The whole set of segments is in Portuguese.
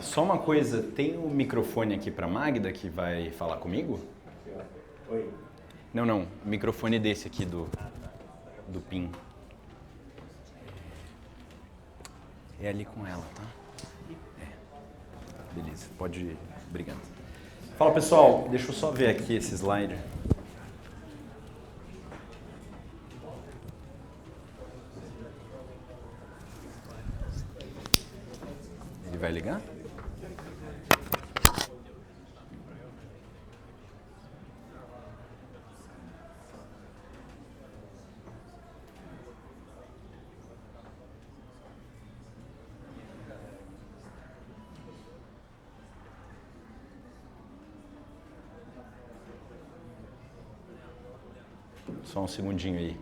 Só uma coisa, tem um microfone aqui para Magda que vai falar comigo? Oi. Não, microfone desse aqui do PIN. É ali com ela, tá? Beleza, pode ir. Obrigado. Fala pessoal, deixa eu só ver aqui esse slide. Ele vai ligar? Só um segundinho aí.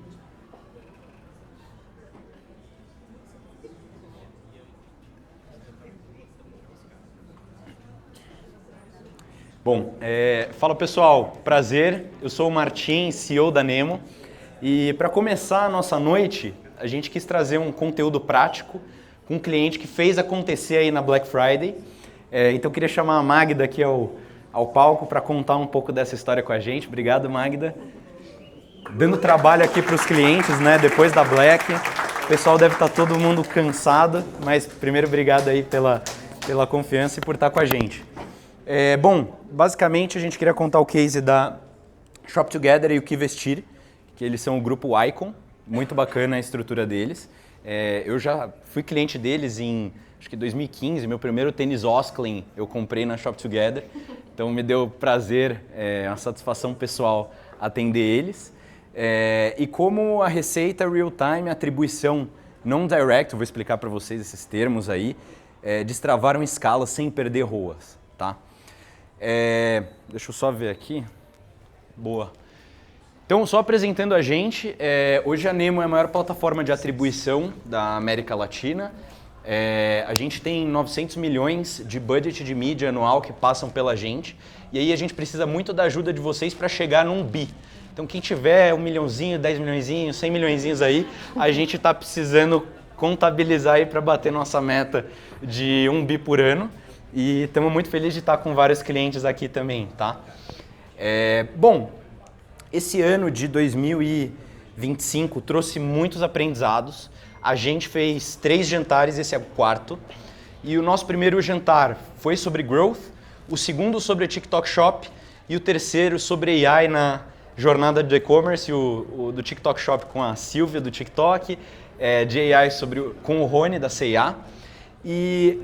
Bom, fala pessoal, prazer, eu sou o Martim, CEO da Nemo, e para começar a nossa noite, a gente quis trazer um conteúdo prático com um cliente que fez acontecer aí na Black Friday, então eu queria chamar a Magda aqui ao palco para contar um pouco dessa história com a gente. Obrigado, Magda. Dando trabalho aqui para os clientes, né, depois da Black. O pessoal deve estar todo mundo cansado, mas primeiro obrigado aí pela confiança e por estar com a gente. Bom, basicamente a gente queria contar o case da Shop Together e o Que Vestir, que eles são o grupo Icon, muito bacana a estrutura deles. Eu já fui cliente deles em, acho que 2015, meu primeiro tênis Osklen eu comprei na Shop Together, então me deu prazer, uma satisfação pessoal atender eles. E como a receita real-time, atribuição non-direct, eu vou explicar para vocês esses termos aí, destravaram escala sem perder ROAS, tá? Deixa eu só ver aqui. Boa. Então, só apresentando a gente, hoje a Nemo é a maior plataforma de atribuição da América Latina. A gente tem 900 milhões de budget de mídia anual que passam pela gente, e aí a gente precisa muito da ajuda de vocês para chegar num bi. Então quem tiver 1 milhãozinho, 10 milhõezinhos, 100 milhõezinhos aí, a gente está precisando contabilizar aí para bater nossa meta de 1 bi por ano. E estamos muito felizes de estar com vários clientes aqui também, tá? Bom, esse ano de 2025 trouxe muitos aprendizados. A gente fez 3 jantares, esse é o 4º. E o nosso primeiro jantar foi sobre growth, o segundo sobre TikTok Shop e o terceiro sobre AI na jornada de e-commerce, o do TikTok Shop com a Silvia do TikTok, de AI com o Rony da C&A. E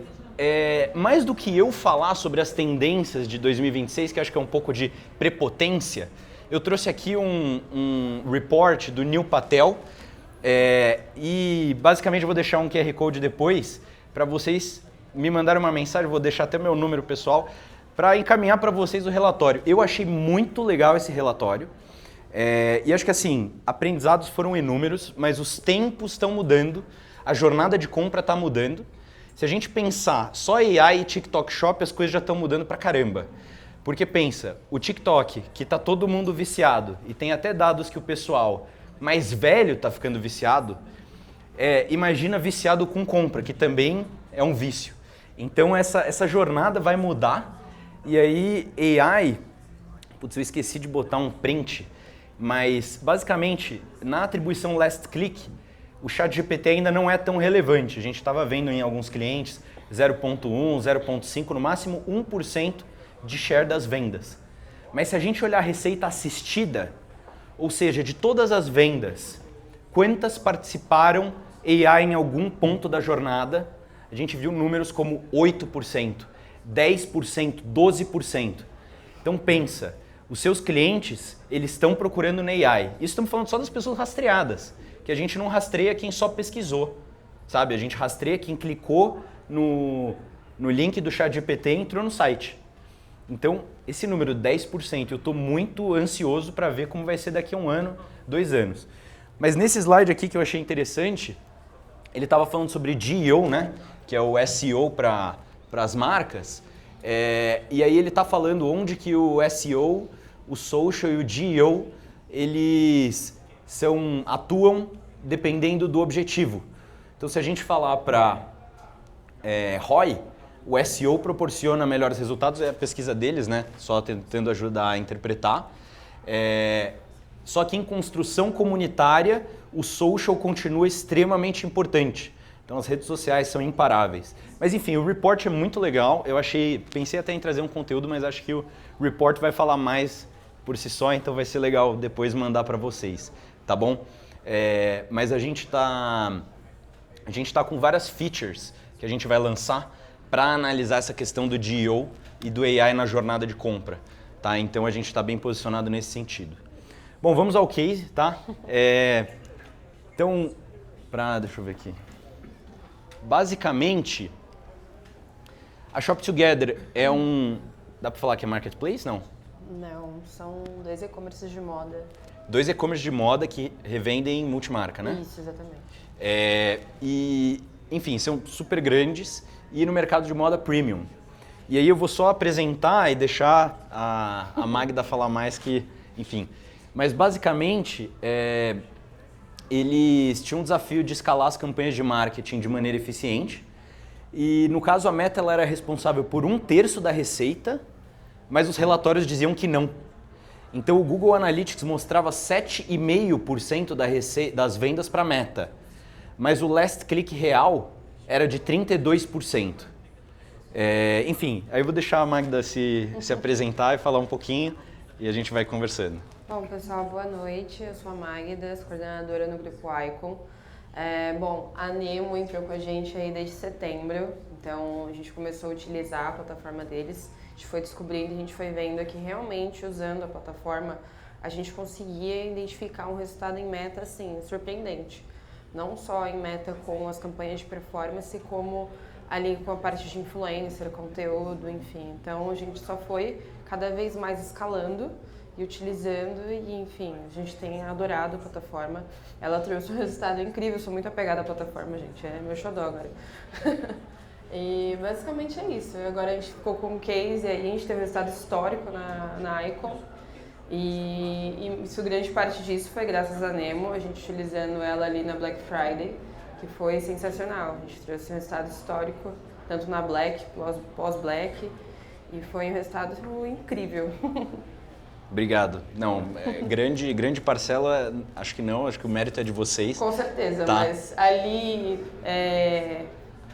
mais do que eu falar sobre as tendências de 2026, que acho que é um pouco de prepotência, eu trouxe aqui um report do Neil Patel, e basicamente eu vou deixar um QR Code depois para vocês me mandarem uma mensagem, vou deixar até meu número pessoal, para encaminhar para vocês o relatório. Eu achei muito legal esse relatório. E acho que assim, aprendizados foram inúmeros, mas os tempos estão mudando, a jornada de compra está mudando. Se a gente pensar só AI e TikTok Shop, as coisas já estão mudando pra caramba. Porque pensa, o TikTok, que está todo mundo viciado, e tem até dados que o pessoal mais velho está ficando viciado, imagina viciado com compra, que também é um vício. Então essa jornada vai mudar, e aí AI, putz, eu esqueci de botar um print, mas basicamente na atribuição last click, o ChatGPT ainda não é tão relevante. A gente estava vendo em alguns clientes 0,1, 0,5, no máximo 1% de share das vendas. Mas se a gente olhar a receita assistida, ou seja, de todas as vendas, quantas participaram AI em algum ponto da jornada, a gente viu números como 8%, 10%, 12%. Então pensa, os seus clientes, eles estão procurando na AI. Isso estamos falando só das pessoas rastreadas, que a gente não rastreia quem só pesquisou, sabe? A gente rastreia quem clicou no link do ChatGPT e entrou no site. Então, esse número 10%, eu estou muito ansioso para ver como vai ser daqui a 1 ano, 2 anos. Mas nesse slide aqui que eu achei interessante, ele estava falando sobre GEO, né? Que é o SEO para as marcas. E aí ele está falando onde que o SEO, o social e o GEO, eles atuam dependendo do objetivo. Então se a gente falar para ROI, o SEO proporciona melhores resultados, é a pesquisa deles, né? Só tentando ajudar a interpretar. Só que em construção comunitária, o social continua extremamente importante. Então as redes sociais são imparáveis. Mas enfim, o report é muito legal. Pensei até em trazer um conteúdo, mas acho que o report vai falar mais por si só, então vai ser legal depois mandar para vocês, tá bom? Mas a gente tá com várias features que a gente vai lançar para analisar essa questão do GEO e do AI na jornada de compra, tá? Então a gente está bem posicionado nesse sentido. Bom, vamos ao case, tá? Então, deixa eu ver aqui. Basicamente, a Shop Together é dá para falar que é marketplace, não? Não, são 2 e-commerces de moda. 2 e-commerce de moda que revendem multimarca, né? Isso, exatamente. Enfim, são super grandes e no mercado de moda premium. E aí eu vou só apresentar e deixar a Magda falar mais enfim. Mas basicamente, eles tinham um desafio de escalar as campanhas de marketing de maneira eficiente. E no caso a Meta ela era responsável por 1/3 da receita, mas os relatórios diziam que não. Então o Google Analytics mostrava 7,5% das vendas para a Meta, mas o last click real era de 32%. Enfim, aí eu vou deixar a Magda se apresentar e falar um pouquinho e a gente vai conversando. Bom, pessoal, boa noite. Eu sou a Magda, coordenadora no Grupo Icon. Bom, a Nemo entrou com a gente aí desde setembro, então a gente começou a utilizar a plataforma deles. A gente foi descobrindo, a gente foi vendo que realmente usando a plataforma a gente conseguia identificar um resultado em Meta assim, surpreendente. Não só em Meta com as campanhas de performance, como ali com a parte de influencer, conteúdo, enfim. Então a gente só foi cada vez mais escalando e utilizando e, enfim, a gente tem adorado a plataforma. Ela trouxe um resultado incrível, eu sou muito apegada à plataforma, gente, é meu xodó agora. E basicamente é isso. Agora a gente ficou com um case e aí a gente teve um resultado histórico na Icon. E isso, grande parte disso foi graças a Nemo, a gente utilizando ela ali na Black Friday, que foi sensacional. A gente trouxe um resultado histórico, tanto na Black, pós-Black, e foi um resultado incrível. Obrigado. Não, grande parcela, acho que não, acho que o mérito é de vocês. Com certeza, tá. Mas ali,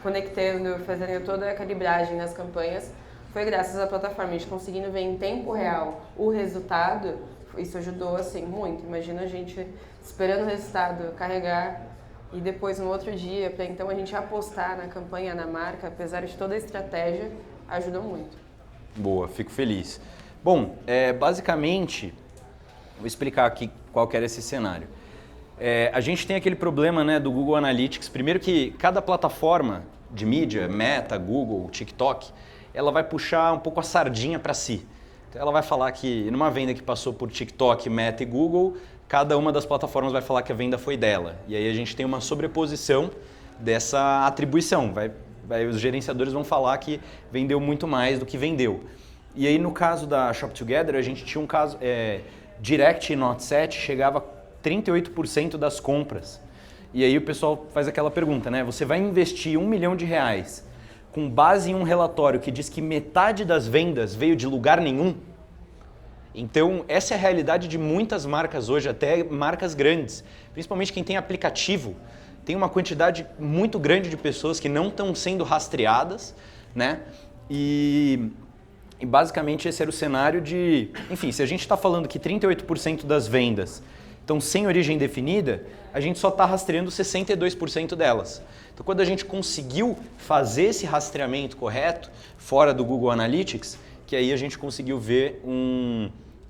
conectando, fazendo toda a calibragem nas campanhas, foi graças à plataforma. A gente conseguindo ver em tempo real o resultado, isso ajudou assim muito. Imagina a gente esperando o resultado carregar e depois no outro dia, para então a gente apostar na campanha, na marca, apesar de toda a estratégia, ajudou muito. Boa, fico feliz. Bom, basicamente, vou explicar aqui qual que era esse cenário. A gente tem aquele problema, né, do Google Analytics. Primeiro que cada plataforma de mídia, Meta, Google, TikTok, ela vai puxar um pouco a sardinha para si. Então ela vai falar que numa venda que passou por TikTok, Meta e Google, cada uma das plataformas vai falar que a venda foi dela. E aí a gente tem uma sobreposição dessa atribuição. Os gerenciadores vão falar que vendeu muito mais do que vendeu. E aí no caso da Shop Together, a gente tinha um caso, Direct e Not Set chegava a 38% das compras. E aí o pessoal faz aquela pergunta, né? Você vai investir R$1 milhão com base em um relatório que diz que metade das vendas veio de lugar nenhum? Então essa é a realidade de muitas marcas hoje, até marcas grandes. Principalmente quem tem aplicativo, tem uma quantidade muito grande de pessoas que não estão sendo rastreadas, né? E basicamente esse era o cenário de... Enfim, se a gente está falando que 38% das vendas estão sem origem definida, a gente só está rastreando 62% delas. Então, quando a gente conseguiu fazer esse rastreamento correto, fora do Google Analytics, que aí a gente conseguiu ver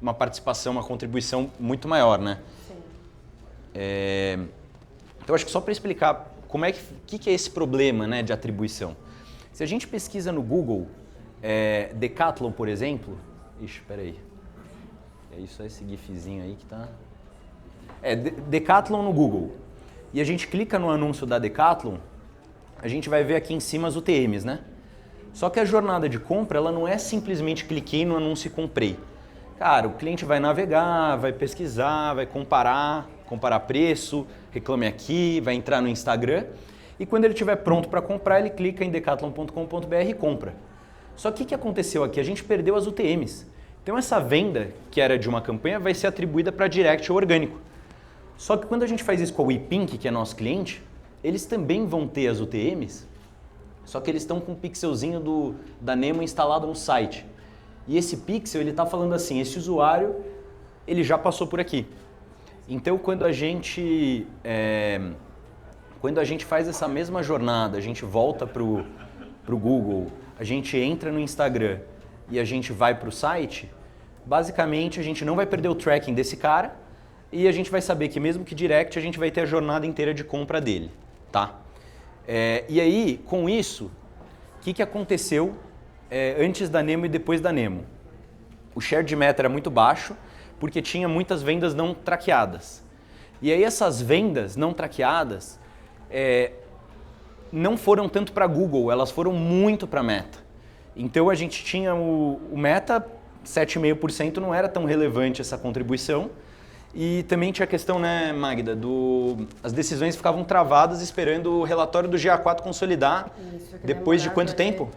uma participação, uma contribuição muito maior, né? Sim. Então, acho que só para explicar como que é esse problema, né, de atribuição. Se a gente pesquisa no Google... Decathlon, por exemplo... Ixi, peraí. É isso aí, esse gifzinho aí que tá... Decathlon no Google. E a gente clica no anúncio da Decathlon, a gente vai ver aqui em cima as UTMs, né? Só que a jornada de compra, ela não é simplesmente cliquei no anúncio e comprei. Cara, o cliente vai navegar, vai pesquisar, vai comparar preço, reclame aqui, vai entrar no Instagram. e quando ele estiver pronto para comprar, ele clica em decathlon.com.br e compra. Só que o que aconteceu aqui? A gente perdeu as UTMs. Então essa venda, que era de uma campanha, vai ser atribuída para direct ou orgânico. Só que quando a gente faz isso com a WePink, que é nosso cliente, eles também vão ter as UTMs, só que eles estão com um pixelzinho da Nemo instalado no site. E esse pixel, ele está falando assim, esse usuário, ele já passou por aqui. Então quando a gente faz essa mesma jornada, a gente volta para o Google, a gente entra no Instagram e a gente vai para o site, basicamente a gente não vai perder o tracking desse cara e a gente vai saber que mesmo que direct, a gente vai ter a jornada inteira de compra dele, tá? E aí, com isso, o que aconteceu antes da Nemo e depois da Nemo? O share de meta era muito baixo porque tinha muitas vendas não traqueadas. E aí essas vendas não traqueadas não foram tanto para Google, elas foram muito para Meta. Então a gente tinha o Meta, 7,5% não era tão relevante essa contribuição. E também tinha a questão, né, Magda, as decisões ficavam travadas esperando o relatório do GA4 consolidar. Isso, depois de quanto tempo?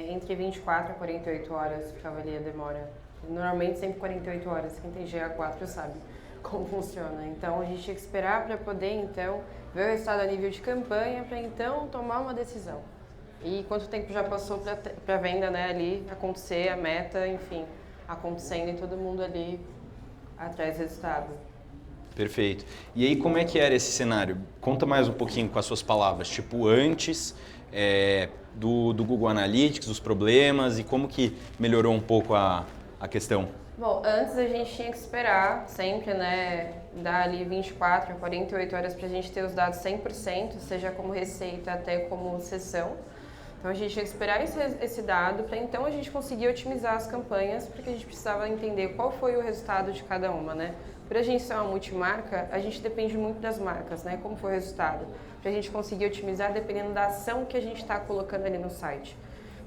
Entre 24 a 48 horas ficava ali a demora. Normalmente sempre 48 horas, quem tem GA4 sabe como funciona. Então a gente tinha que esperar para poder então ver o resultado a nível de campanha para então tomar uma decisão. E quanto tempo já passou para a venda, né, ali acontecer, a meta, enfim, acontecendo e todo mundo ali atrás do resultado. Perfeito. E aí como é que era esse cenário? Conta mais um pouquinho com as suas palavras, tipo antes do Google Analytics, os problemas e como que melhorou um pouco a questão. Bom, antes a gente tinha que esperar sempre, né, dar ali 24 a 48 horas para a gente ter os dados 100%, seja como receita até como sessão. Então a gente tinha que esperar esse dado para então a gente conseguir otimizar as campanhas, porque a gente precisava entender qual foi o resultado de cada uma, né? Por a gente ser uma multimarca, a gente depende muito das marcas, né? Como foi o resultado, para a gente conseguir otimizar dependendo da ação que a gente está colocando ali no site.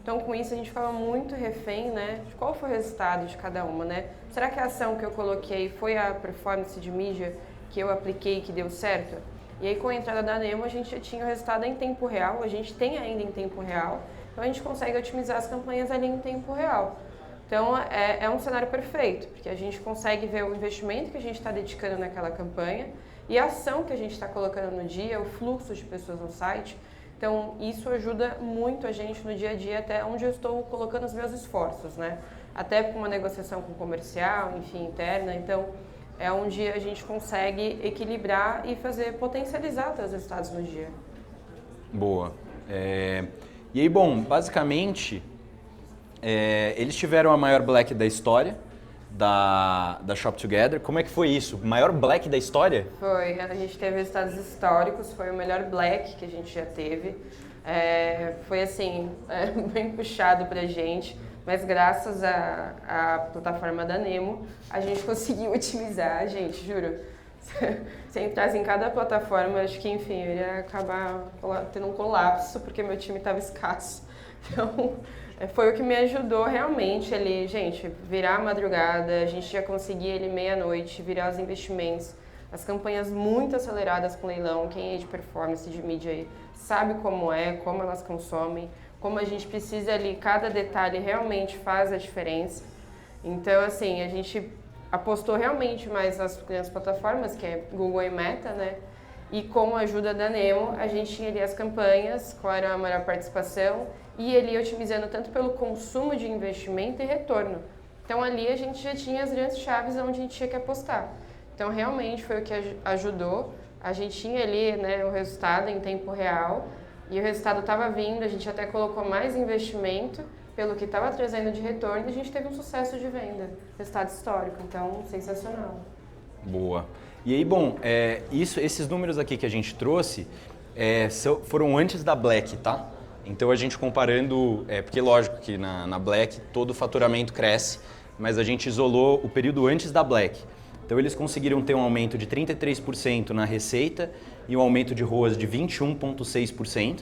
Então, com isso, a gente ficava muito refém, né, de qual foi o resultado de cada uma, né? Será que a ação que eu coloquei foi a performance de mídia que eu apliquei que deu certo? E aí, com a entrada da Nemo, a gente já tinha o resultado em tempo real, a gente tem ainda em tempo real, então a gente consegue otimizar as campanhas ali em tempo real. Então, é um cenário perfeito, porque a gente consegue ver o investimento que a gente está dedicando naquela campanha e a ação que a gente está colocando no dia, o fluxo de pessoas no site. Então, isso ajuda muito a gente no dia a dia, até onde eu estou colocando os meus esforços, né? Até com uma negociação com o comercial, enfim, interna. Então, é onde a gente consegue equilibrar e potencializar os resultados no dia. Boa. E aí, bom, basicamente, eles tiveram a maior Black da história da Shop Together. Como é que foi isso? Maior Black da história? Foi, a gente teve resultados históricos, foi o melhor Black que a gente já teve. Foi assim, bem puxado pra gente, mas graças à plataforma da Nemo, a gente conseguiu otimizar, gente, juro. Se entrasse em cada plataforma, acho que, enfim, eu ia acabar tendo um colapso, porque meu time estava escasso. Então, foi o que me ajudou realmente ali, gente, virar a madrugada, a gente já conseguia ali meia-noite, virar os investimentos, as campanhas muito aceleradas com leilão, quem é de performance, de mídia aí, sabe como elas consomem, como a gente precisa ali, cada detalhe realmente faz a diferença. Então, assim, a gente apostou realmente mais nas plataformas, que é Google e Meta, né? E com a ajuda da Nemo, a gente tinha ali as campanhas, qual era a maior participação, e ali otimizando tanto pelo consumo de investimento e retorno. Então ali a gente já tinha as grandes chaves onde a gente tinha que apostar. Então realmente foi o que ajudou. A gente tinha ali, né, o resultado em tempo real, e o resultado estava vindo, a gente até colocou mais investimento pelo que estava trazendo de retorno, e a gente teve um sucesso de venda, resultado histórico, então sensacional. Boa. E aí, bom, esses números aqui que a gente trouxe foram antes da Black, tá? Então a gente comparando, porque lógico que na Black todo o faturamento cresce, mas a gente isolou o período antes da Black. Então eles conseguiram ter um aumento de 33% na receita e um aumento de ROAS de 21,6%.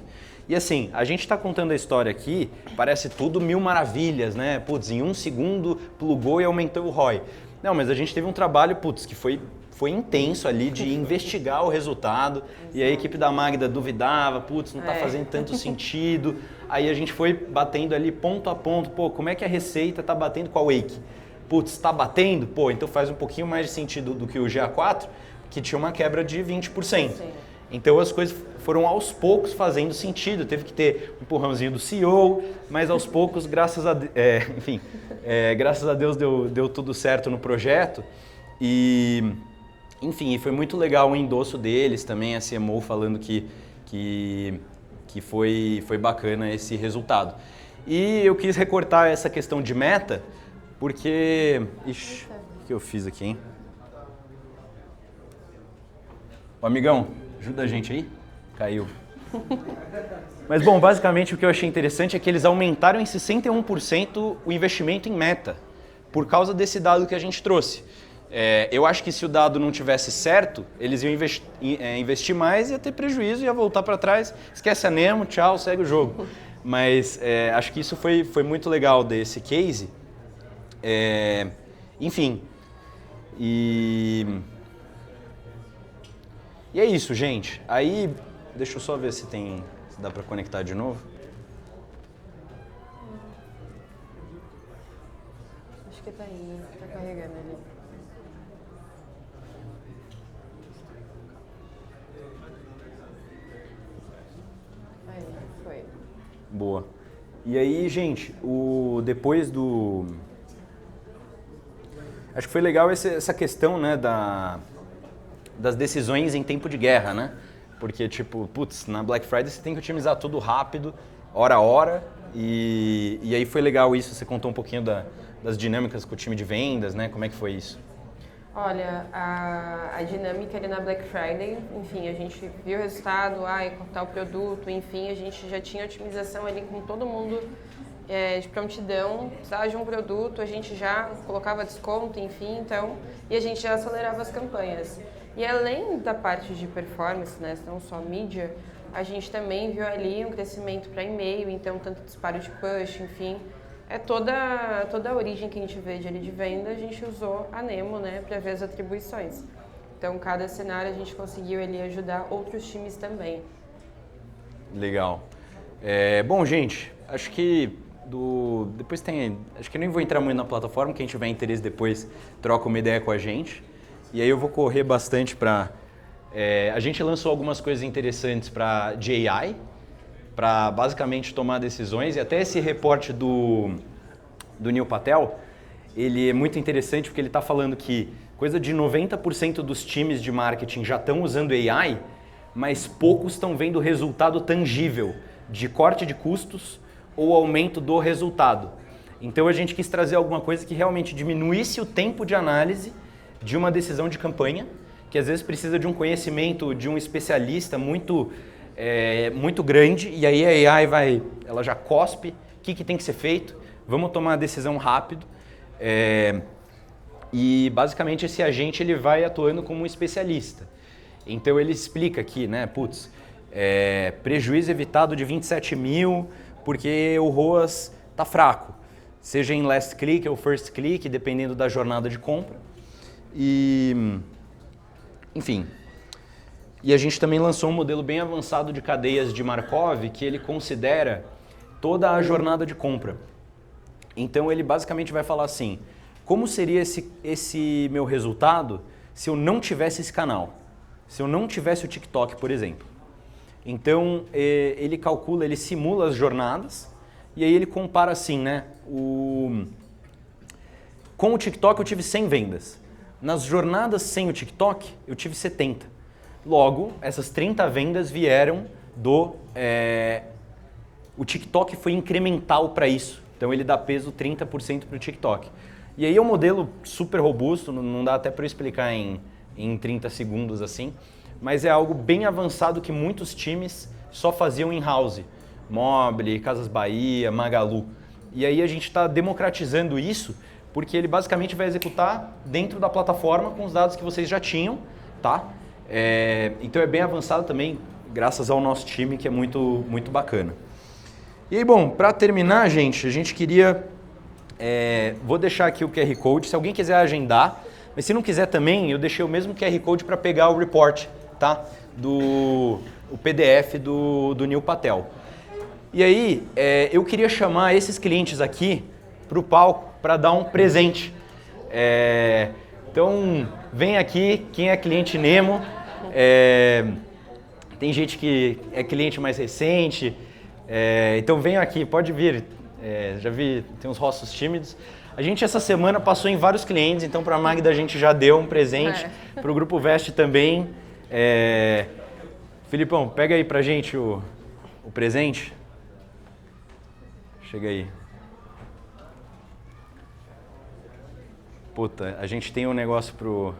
E assim, a gente está contando a história aqui, parece tudo mil maravilhas, né? Putz, em 1 segundo plugou e aumentou o ROI. Não, mas a gente teve um trabalho, que foi foi intenso ali de investigar o resultado. E a equipe da Magda duvidava, putz, não tá fazendo tanto sentido. Aí a gente foi batendo ali ponto a ponto, pô, como é que a receita tá batendo com a Wake? Putz, tá batendo? Pô, então faz um pouquinho mais de sentido do que o GA4, que tinha uma quebra de 20%. Sim. Então as coisas foram aos poucos fazendo sentido, teve que ter um empurrãozinho do CEO, mas aos poucos, graças a Deus deu tudo certo no projeto. E, enfim, foi muito legal o endosso deles também, a CMO falando que foi bacana esse resultado. E eu quis recortar essa questão de meta, porque... Ixi, o que eu fiz aqui, hein? Ô, amigão, ajuda a gente aí? Caiu. Mas, bom, basicamente o que eu achei interessante é que eles aumentaram em 61% o investimento em meta, por causa desse dado que a gente trouxe. Eu acho que se o dado não tivesse certo, eles iam investir mais, ia ter prejuízo, ia voltar para trás, esquece a Nemo, tchau, segue o jogo. Mas acho que isso foi muito legal desse case. Enfim, e é isso, gente. Aí, deixa eu só ver se dá para conectar de novo. Acho que tá indo, tá carregando ali. Aí, foi. Boa. E aí, gente, depois do... Acho que foi legal essa questão, né, das decisões em tempo de guerra, né? Porque, tipo, putz, na Black Friday você tem que otimizar tudo rápido, hora a hora, e aí foi legal isso, você contou um pouquinho das dinâmicas com o time de vendas, né? Como é que foi isso? Olha, a dinâmica ali na Black Friday, enfim, a gente viu o resultado, cortar o produto, enfim, a gente já tinha otimização ali com todo mundo de prontidão, precisava de um produto, a gente já colocava desconto, enfim, então, e a gente já acelerava as campanhas. E além da parte de performance, né, não só mídia, a gente também viu ali um crescimento para e-mail, então tanto disparo de push, enfim, toda a origem que a gente vê de venda, a gente usou a Nemo, né, para ver as atribuições. Então, cada cenário a gente conseguiu ali ajudar outros times também. Legal. Bom, gente, acho que depois acho que eu nem vou entrar muito na plataforma, quem tiver interesse depois troca uma ideia com a gente. E aí eu vou correr bastante para... a gente lançou algumas coisas interessantes de AI, para basicamente tomar decisões, e até esse reporte do Neil Patel, ele é muito interessante porque ele está falando que coisa de 90% dos times de marketing já estão usando AI, mas poucos estão vendo resultado tangível de corte de custos ou aumento do resultado. Então a gente quis trazer alguma coisa que realmente diminuísse o tempo de análise de uma decisão de campanha, que às vezes precisa de um conhecimento de um especialista muito grande, e aí a AI ela já cospe o que tem que ser feito, vamos tomar a decisão rápido, e basicamente esse agente ele vai atuando como um especialista. Então ele explica aqui, né, prejuízo evitado de 27 mil porque o ROAS está fraco, seja em last click ou first click, dependendo da jornada de compra. E, enfim, e a gente também lançou um modelo bem avançado de cadeias de Markov que ele considera toda a jornada de compra. Então ele basicamente vai falar assim, como seria esse meu resultado se eu não tivesse esse canal? Se eu não tivesse o TikTok, por exemplo. Então ele calcula, ele simula as jornadas e aí ele compara assim, né? Com o TikTok eu tive 100 vendas. Nas jornadas sem o TikTok, eu tive 70. Logo, essas 30 vendas vieram o TikTok foi incremental para isso. Então, ele dá peso 30% para o TikTok. E aí é um modelo super robusto, não dá até para eu explicar em 30 segundos assim, mas é algo bem avançado que muitos times só faziam in-house. Mobile, Casas Bahia, Magalu. E aí a gente está democratizando isso, porque ele basicamente vai executar dentro da plataforma com os dados que vocês já tinham, tá? Então é bem avançado também, graças ao nosso time, que é muito, muito bacana. E aí, bom, para terminar, gente, a gente queria... vou deixar aqui o QR Code, se alguém quiser agendar, Mas se não quiser também, eu deixei o mesmo QR Code para pegar o report, tá? O PDF do Neil Patel. E aí, eu queria chamar esses clientes aqui para o palco para dar um presente. Então, vem aqui, quem é cliente Nemo. Tem gente que é cliente mais recente. Então, venham aqui, pode vir. Já vi, tem uns rostos tímidos. A gente essa semana passou em vários clientes, então para a Magda a gente já deu um presente, para o Grupo Veste também. Filipão, pega aí pra gente o presente. Chega aí. Puta, a gente tem um negócio pro...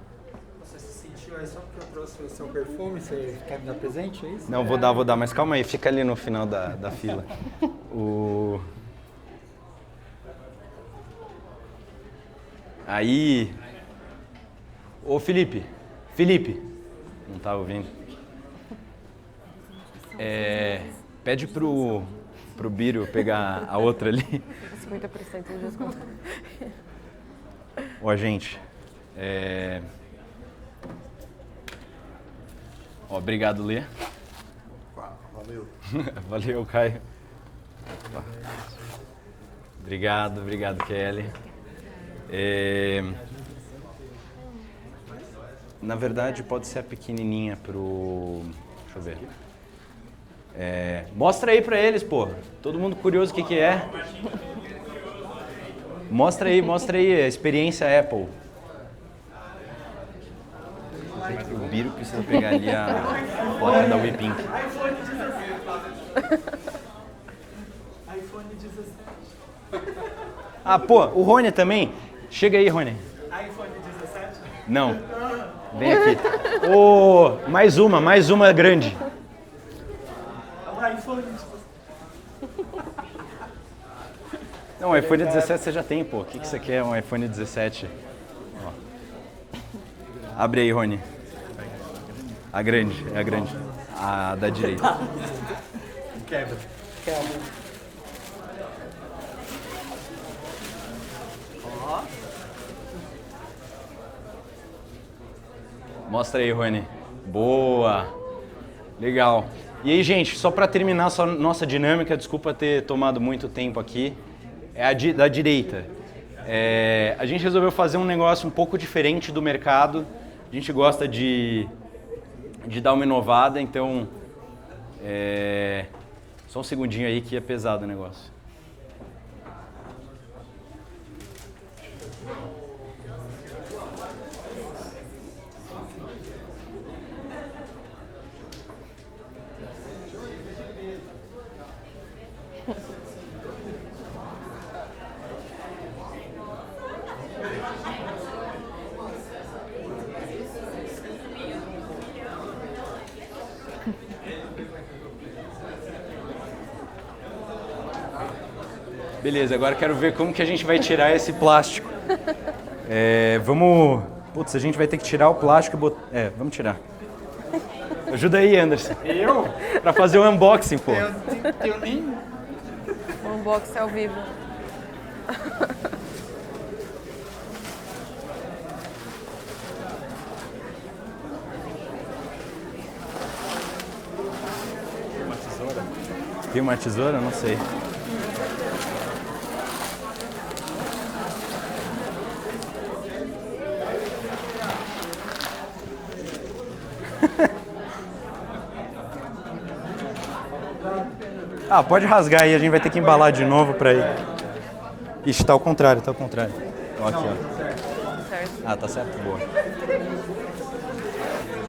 Você se sentiu aí só porque eu trouxe o seu perfume, você quer me dar presente, é isso? Não, vou dar, mas calma aí, fica ali no final da fila. Aí... Ô Felipe, não tá ouvindo? Pede pro Biro pegar a outra ali. 50% de desconto. Ó, gente, obrigado, Lê. Valeu. Valeu, Caio. Obrigado, Kelly. Na verdade, pode ser a pequenininha pro... Deixa eu ver. Mostra aí pra eles, pô. Todo mundo curioso o que é. Mostra aí a experiência Apple. O Biro precisa pegar ali a placa da WePink. iPhone 17. Ah, pô, o Rony também. Chega aí, Rony. iPhone 17? Não. Vem aqui. Mais uma grande. iPhone 17. Não, o iPhone 17 você já tem, pô. O que você quer, um iPhone 17? Ó. Abre aí, Rony. A grande. A da direita. Quebra. Mostra aí, Rony. Boa. Legal. E aí, gente, só para terminar essa nossa dinâmica, desculpa ter tomado muito tempo aqui, é a da direita. A gente resolveu fazer um negócio um pouco diferente do mercado. A gente gosta de dar uma inovada, então só um segundinho aí que é pesado o negócio. Beleza, agora quero ver como que a gente vai tirar esse plástico. Putz, a gente vai ter que tirar o plástico e botar... vamos tirar. Ajuda aí, Anderson. Eu? Pra fazer o unboxing, pô. Eu nem... O unboxing ao vivo. Tem uma tesoura? Não sei. Pode rasgar aí, a gente vai ter que embalar de novo pra ir. Ixi, tá ao contrário. Ó, aqui, ó. Certo. Tá certo? Boa.